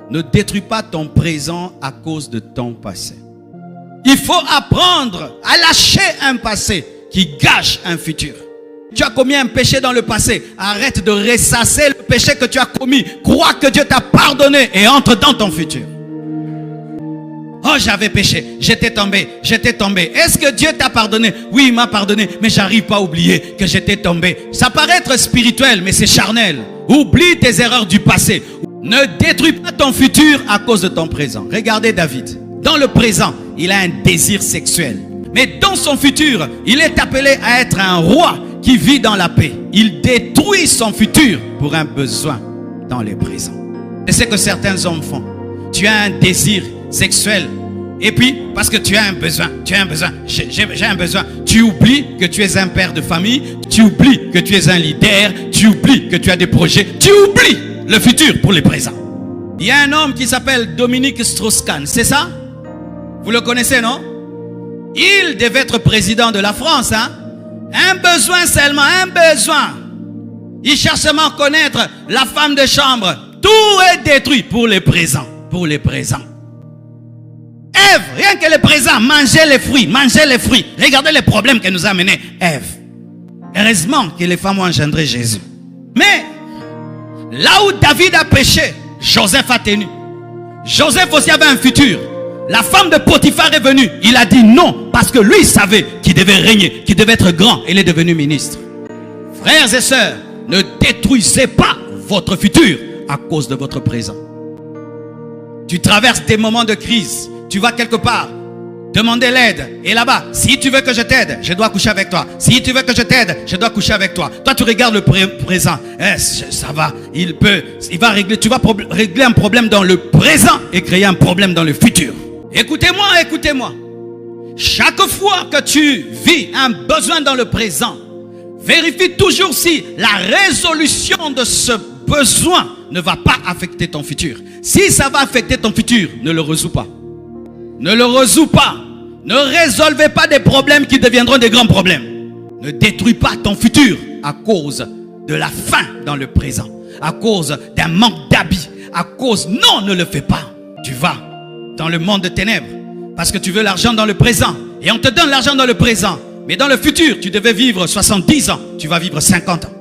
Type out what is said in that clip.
Ne détruis pas ton présent à cause de ton passé. Il faut apprendre à lâcher un passé qui gâche un futur. Tu as commis un péché dans le passé. Arrête de ressasser le péché que tu as commis. Crois que Dieu t'a pardonné et entre dans ton futur. Oh, j'avais péché, j'étais tombé. Est-ce que Dieu t'a pardonné? Oui, il m'a pardonné, mais j'arrive pas à oublier que j'étais tombé. Ça paraît être spirituel, mais c'est charnel. Oublie tes erreurs du passé. Ne détruis pas ton futur à cause de ton présent. Regardez David. Dans le présent, il a un désir sexuel. Mais dans son futur, il est appelé à être un roi qui vit dans la paix. Il détruit son futur pour un besoin dans le présent. C'est ce que certains hommes font. Tu as un désir sexuel. Et puis, parce que tu as un besoin, j'ai un besoin. Tu oublies que tu es un père de famille. Tu oublies que tu es un leader. Tu oublies que tu as des projets. Tu oublies le futur pour le présent. Il y a un homme qui s'appelle Dominique Strauss-Kahn, c'est ça? Vous le connaissez, non? Il devait être président de la France, hein? Un besoin seulement, un besoin. Il cherche seulement à connaître la femme de chambre. Tout est détruit pour les présents. Pour les présents. Ève, rien que les présents, mangez les fruits. Regardez les problèmes que nous a amenés Ève. Heureusement que les femmes ont engendré Jésus. Mais là où David a péché, Joseph a tenu. Joseph aussi avait un futur. La femme de Potiphar est venue. Il a dit non parce que lui savait qu'il devait régner, qu'il devait être grand. Il est devenu ministre. Frères et sœurs, ne détruisez pas votre futur à cause de votre présent. Tu traverses des moments de crise. Tu vas quelque part. Demandez l'aide. Et là-bas, si tu veux que je t'aide, je dois coucher avec toi. Si tu veux que je t'aide, je dois coucher avec toi. Toi, tu regardes le présent. Ça va. Tu vas régler un problème dans le présent et créer un problème dans le futur. Écoutez-moi. Chaque fois que tu vis un besoin dans le présent, vérifie toujours si la résolution de ce besoin ne va pas affecter ton futur. Si ça va affecter ton futur, ne le résous pas. Ne le résous pas. Ne résolvez pas des problèmes qui deviendront des grands problèmes. Ne détruis pas ton futur à cause de la faim dans le présent. À cause d'un manque d'habits. Non, ne le fais pas. Tu vas dans le monde de ténèbres parce que tu veux l'argent dans le présent. Et on te donne l'argent dans le présent. Mais dans le futur, tu devais vivre 70 ans. Tu vas vivre 50 ans.